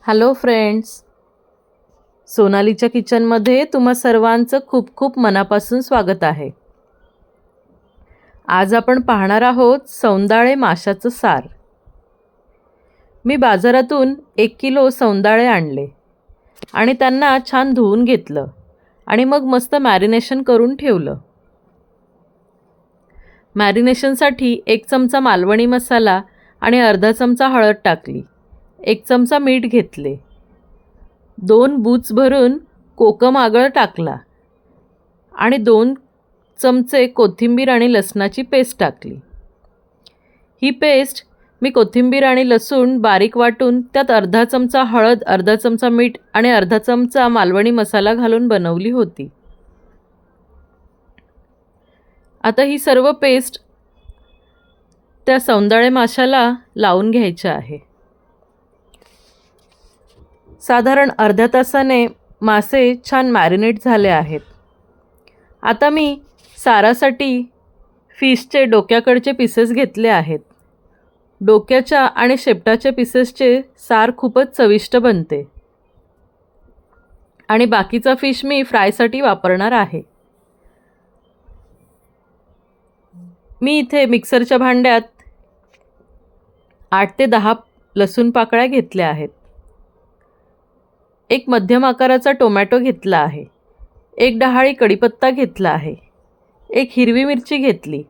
Hello friends, सोनालीच्या किचनमध्ये तुम्हा सर्वांचं खूप खूप मनापासून स्वागत आहे. आज आपण पाहणार आहोत सौंदाळे माशाचं सार. मी बाजारातून 1 किलो सौंदाळे आणले आणि त्यांना छान धुवून घेतलं आणि मग मस्त मॅरिनेशन करून ठेवलं. मॅरिनेशनसाठी 1 चमचा मालवणी मसाला आणि अर्धा चमचा हळद टाकली. 1 चमचा मीठ घेतले. 2 बूच भरून कोकम आगळ टाकला आणि 2 चमचे कोथिंबीर आणि लसणाची पेस्ट टाकली. ही पेस्ट मी कोथिंबीर आणि लसूण बारीक वाटून त्यात अर्धा चमचा हळद, अर्धा चमचा मीठ आणि अर्धा चमचा मालवणी मसाला घालून बनवली होती. आता ही सर्व पेस्ट त्या सौंदाळे माशाला लावून घ्यायची आहे. साधारण अर्ध्या तासाने मासे छान मॅरिनेट झाले आहेत. आता मी सारासाठी फिशचे डोक्याकडचे पीसेस घेतले आहेत. डोक्याच्या आणि शेपटाच्या पीसेसचे सार खूपच चविष्ट बनते आणि बाकीचा फिश मी फ्रायसाठी वापरणार आहे. मी इथे मिक्सरच्या भांड्यात 8 ते 10 लसूण पाकळ्या घेतल्या आहेत. 1 मध्यम आकाराचा टोमॅटो घेतला आहे. 1 डहाळी कढीपत्ता घेतला आहे. 1 हिरवी मिरची घेतली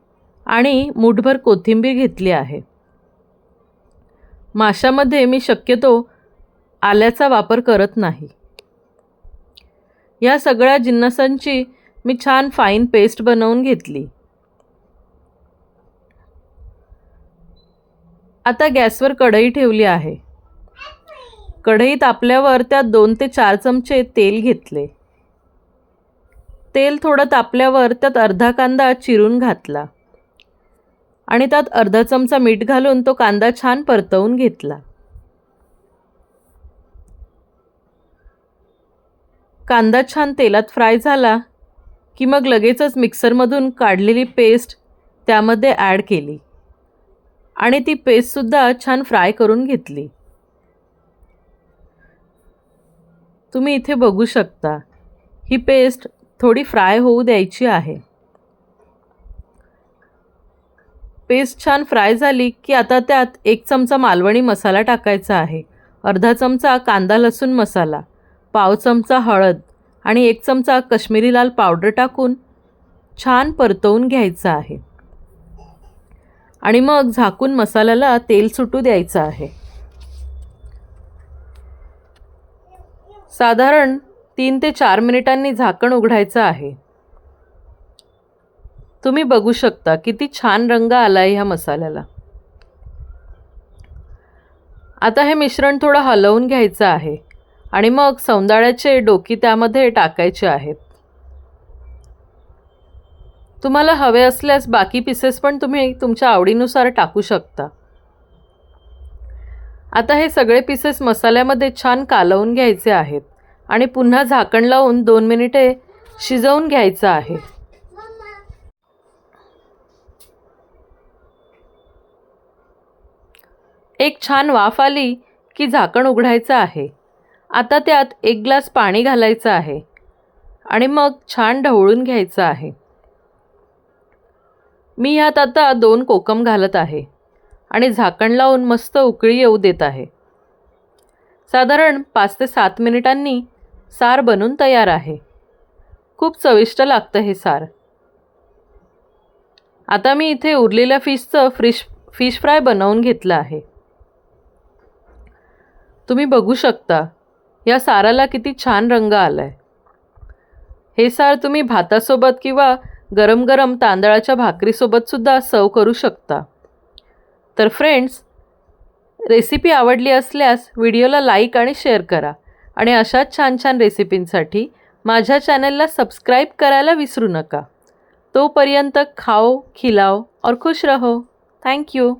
आणि मूठभर कोथिंबीर घेतली आहे. माशामध्ये मी शक्यतो आल्याचा वापर करत नाही. या सगळ्या जिन्नसांची मी छान फाईन पेस्ट बनवून घेतली. आता गॅसवर कढई ठेवली आहे. कढई तापल्यावर त्यात 2 ते 4 चमचे तेल घेतले. तेल थोडं तापल्यावर त्यात अर्धा कांदा चिरून घातला आणि त्यात अर्धा चमचा मीठ घालून तो कांदा छान परतवून घेतला. कांदा छान तेलात फ्राय झाला की मग लगेचच मिक्सरमधून काढलेली पेस्ट त्यामध्ये ॲड केली आणि ती पेस्टसुद्धा छान फ्राय करून घेतली. तुम्ही इथे बघू शकता, ही पेस्ट थोडी फ्राय होऊ द्यायची आहे. पेस्ट छान फ्राय झाली की आता त्यात 1 चमचा मालवणी मसाला टाकायचा आहे. अर्धा चमचा कांदा लसूण मसाला, पाव चमचा हळद आणि 1 चमचा काश्मीरी लाल पावडर टाकून छान परतवून घ्यायचं आहे आणि मग झाकून मसाल्याला तेल सुटू द्यायचं आहे. साधारण 3 ते 4 मिनिटांनी झाकण उघडायचं आहे. तुम्ही बघू शकता किती छान रंग आला आहे ह्या मसाल्याला. आता हे मिश्रण थोडं हलवून घ्यायचं आहे आणि मग सौंदाळ्याचे डोकी त्यामध्ये टाकायचे आहेत. तुम्हाला हवे असल्यास बाकी पीसेस पण तुम्ही तुमच्या आवडीनुसार टाकू शकता. आता हे सगळे पीसेस मसाल्यामध्ये छान कालवून घ्यायचे आहेत आणि पुन्हा झाकण लावून 2 मिनिटे शिजवून घ्यायचं आहे. एक छान वाफ आली की झाकण उघडायचं आहे. आता त्यात 1 ग्लास पाणी घालायचं आहे आणि मग छान ढवळून घ्यायचं आहे. मी ह्यात आता 2 कोकम घालत आहे आणि झाकण लावून मस्त उकळी येऊ देत आहे. साधारण 5 ते 7 मिनिटांनी सार बनून तयार आहे. खूप चविष्ट लागतं हे सार. आता मी इथे उरलेल्या फिशचं फिश फ्राय बनवून घेतलं आहे. तुम्ही बघू शकता या साराला किती छान रंग आला आहे. हे सार तुम्ही भातासोबत किंवा गरम गरम तांदळाच्या भाकरीसोबतसुद्धा सर्व करू शकता. तर फ्रेंड्स, रेसिपी आवडली असल्यास व्हिडिओला लाईक आणि शेअर करा आणि अशाच छान छान रेसिपींसाठी माझ्या चॅनलला सबस्क्राईब करायला विसरू नका. तोपर्यंत खाओ, खिलाओ और खुश रहो. Thank you.